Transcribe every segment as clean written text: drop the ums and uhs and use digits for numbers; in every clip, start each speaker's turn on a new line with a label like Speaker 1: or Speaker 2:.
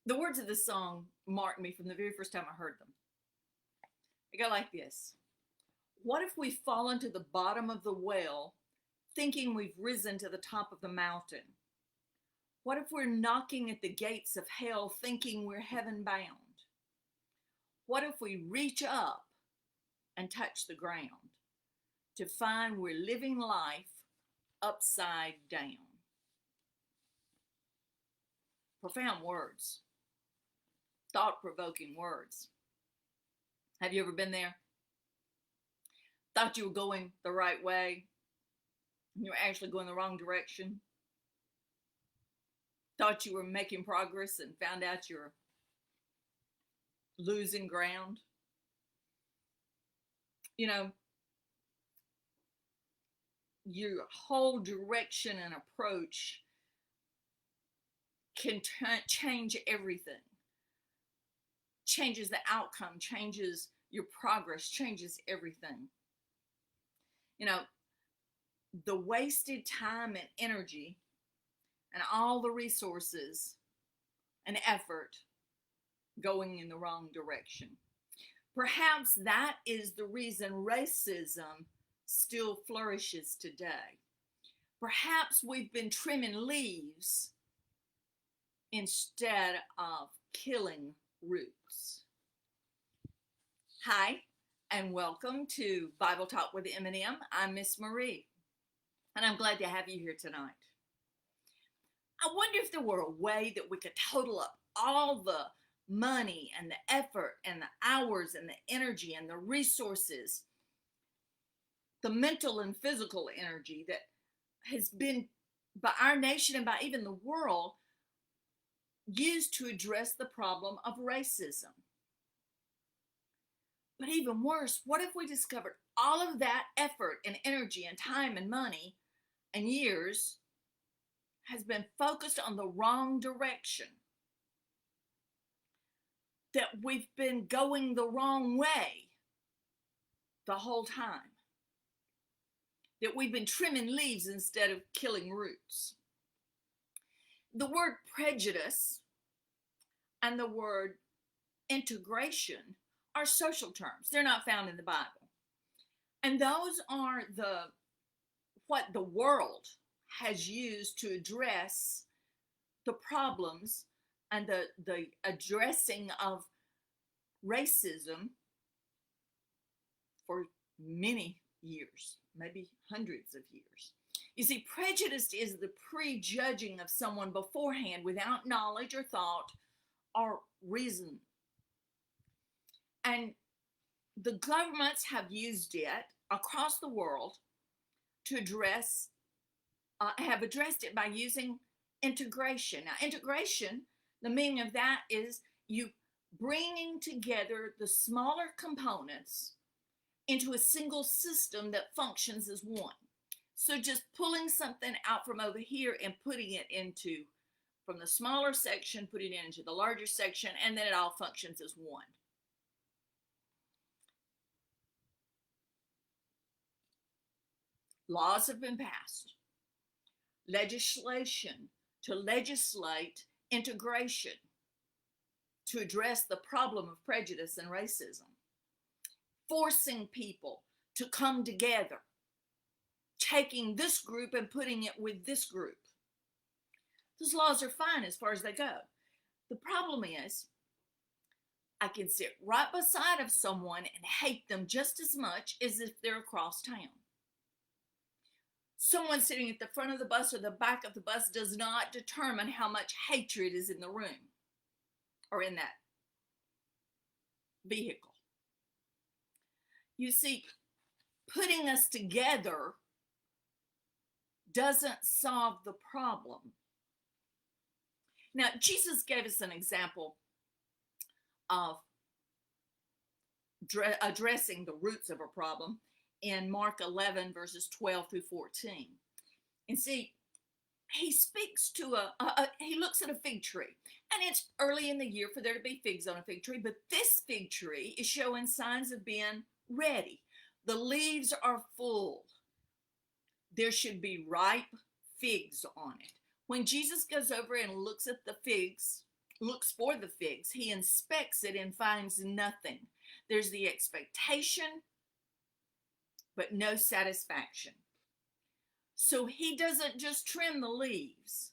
Speaker 1: The words of this song marked me from the very first time I heard them. They go like this. What if we fall into the bottom of the well thinking we've risen to the top of the mountain? What if we're knocking at the gates of hell thinking we're heaven bound? What if we reach up and touch the ground to find we're living life upside down? Profound words, thought-provoking words. Have you ever been there? Thought you were going the right way, and you were actually going the wrong direction. Thought you were making progress and found out you're losing ground. You know, your whole direction and approach can change everything. Changes the outcome, changes your progress, changes everything. You know, the wasted time and energy and all the resources and effort going in the wrong direction. Perhaps that is the reason racism still flourishes today. Perhaps we've been trimming leaves instead of killing roots. Hi, and welcome to Bible Talk with Eminem. I'm Miss Marie, and I'm glad to have you here tonight. I wonder if there were a way that we could total up all the money and the effort and the hours and the energy and the resources, the mental and physical energy that has been by our nation and by even the world used to address the problem of racism. But even worse, what if we discovered all of that effort and energy and time and money and years has been focused on the wrong direction? That we've been going the wrong way the whole time. That we've been trimming leaves instead of killing roots. The word prejudice and the word integration are social terms. They're not found in the Bible. And those are what the world has used to address the problems and the addressing of racism for many years, maybe hundreds of years. You see, prejudice is the prejudging of someone beforehand without knowledge or thought or reason. And the governments have used it across the world to have addressed it by using integration. Now, integration, the meaning of that is you bringing together the smaller components into a single system that functions as one. So just pulling something out from over here and putting it into, from the smaller section, putting it into the larger section, and then it all functions as one. Laws have been passed. Legislation to legislate integration to address the problem of prejudice and racism. Forcing people to come together. Taking this group and putting it with this group. Those laws are fine as far as they go. The problem is, I can sit right beside of someone and hate them just as much as if they're across town. Someone sitting at the front of the bus or the back of the bus does not determine how much hatred is in the room or in that vehicle. You see, putting us together doesn't solve the problem. Now, Jesus gave us an example of addressing the roots of a problem in Mark 11, verses 12 through 14. And see, he speaks to he looks at a fig tree. And it's early in the year for there to be figs on a fig tree, but this fig tree is showing signs of being ready. The leaves are full. There should be ripe figs on it. When Jesus goes over and looks at the figs looks for the figs. He inspects it and finds nothing. There's the expectation, but no satisfaction. So he doesn't just trim the leaves.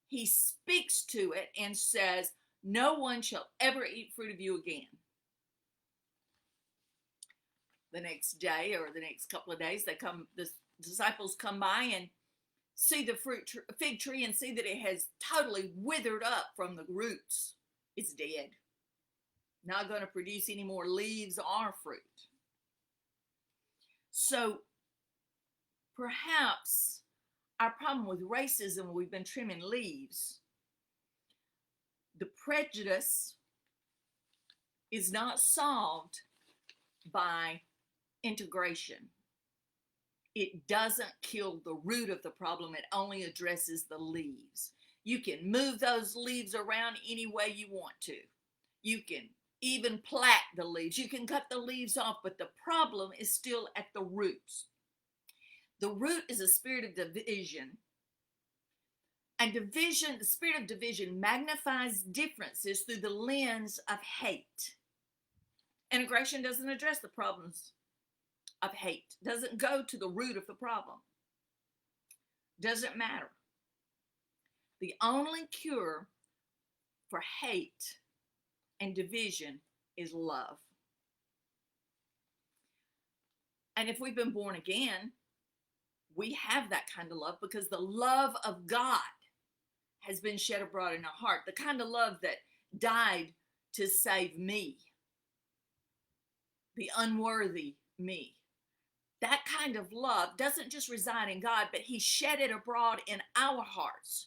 Speaker 1: He speaks to it and says, no one shall ever eat fruit of you again. The next day or the next couple of days, the disciples come by and see the fig tree and see that it has totally withered up from the roots. It's dead. Not going to produce any more leaves or fruit. So perhaps our problem with racism, we've been trimming leaves. The prejudice is not solved by integration. It doesn't kill the root of the problem. It only addresses the leaves. You can move those leaves around any way you want to. You can even plait the leaves. You can cut the leaves off, but the problem is still at the roots. The root is a spirit of division. And division, the spirit of division magnifies differences through the lens of hate. Integration doesn't address the problems of hate, doesn't go to the root of the problem. Doesn't matter. The only cure for hate and division is love. And if we've been born again, we have that kind of love because the love of God has been shed abroad in our heart. The kind of love that died to save me, the unworthy me. That kind of love doesn't just reside in God, but he shed it abroad in our hearts.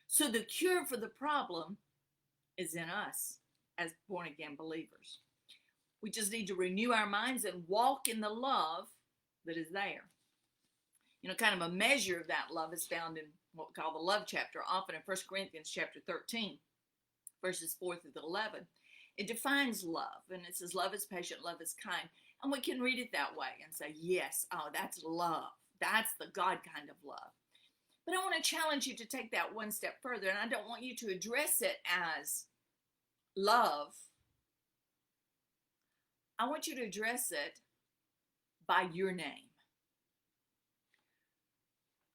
Speaker 1: So the cure for the problem is in us as born again believers. We just need to renew our minds and walk in the love that is there. You know, kind of a measure of that love is found in what we call the love chapter, often in 1 Corinthians chapter 13, verses 4 through 11. It defines love, and it says love is patient, love is kind. And we can read it that way and say, yes, oh, that's love. That's the God kind of love. But I want to challenge you to take that one step further, and I don't want you to address it as love. I want you to address it by your name.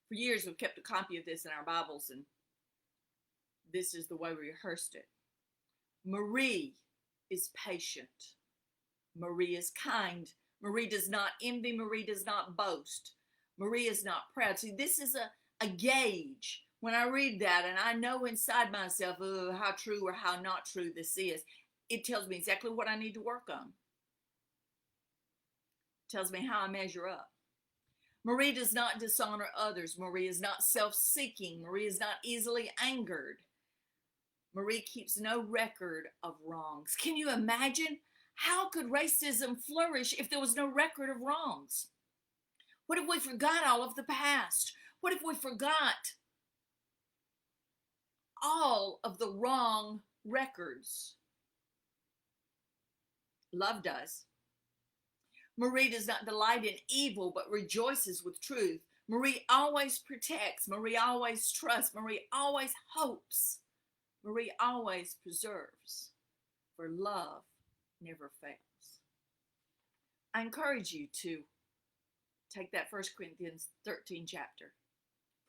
Speaker 1: For years, we've kept a copy of this in our Bibles, and this is the way we rehearsed it. Marie is patient. Marie is kind. Marie does not envy. Marie does not boast. Marie is not proud. See, this is a gauge. When I read that and I know inside myself how true or how not true this is, it tells me exactly what I need to work on. It tells me how I measure up. Marie does not dishonor others. Marie is not self-seeking. Marie is not easily angered. Marie keeps no record of wrongs. Can you imagine? How could racism flourish if there was no record of wrongs? What if we forgot all of the past? What if we forgot all of the wrong records? Love does. Marie does not delight in evil, but rejoices with truth. Marie always protects. Marie always trusts. Marie always hopes. Marie always preserves. For love never fails. I encourage you to take that 1 Corinthians 13 chapter.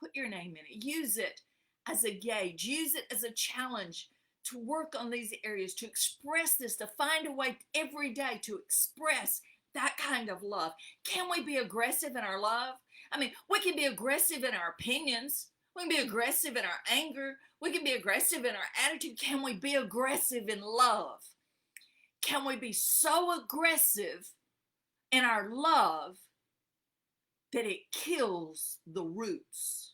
Speaker 1: Put your name in it. Use it as a gauge. Use it as a challenge to work on these areas, to express this, to find a way every day to express that kind of love. Can we be aggressive in our love? I mean, we can be aggressive in our opinions. We can be aggressive in our anger. We can be aggressive in our attitude. Can we be aggressive in love? Can we be so aggressive in our love that it kills the roots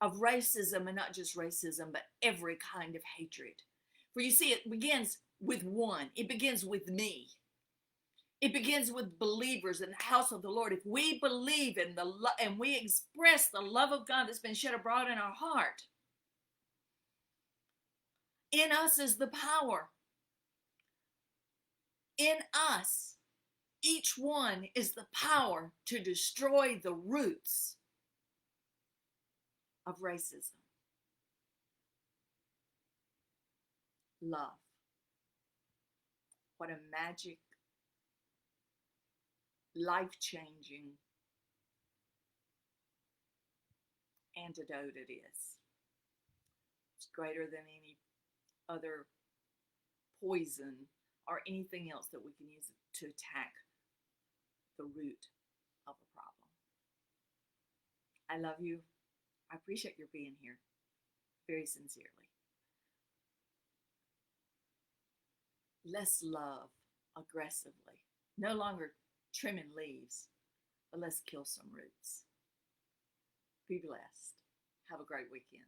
Speaker 1: of racism, and not just racism, but every kind of hatred? For you see, it begins with one. It begins with me. It begins with believers in the house of the Lord. If we believe in the love and we express the love of God that's been shed abroad in our heart, in us is the power. In us, each one is the power to destroy the roots of racism. love. What a magic, life-changing antidote it is. It's greater than any other poison or anything else that we can use to attack the root of a problem. I love you. I appreciate your being here very sincerely. Let's love aggressively. No longer trimming leaves, but let's kill some roots. Be blessed. Have a great weekend.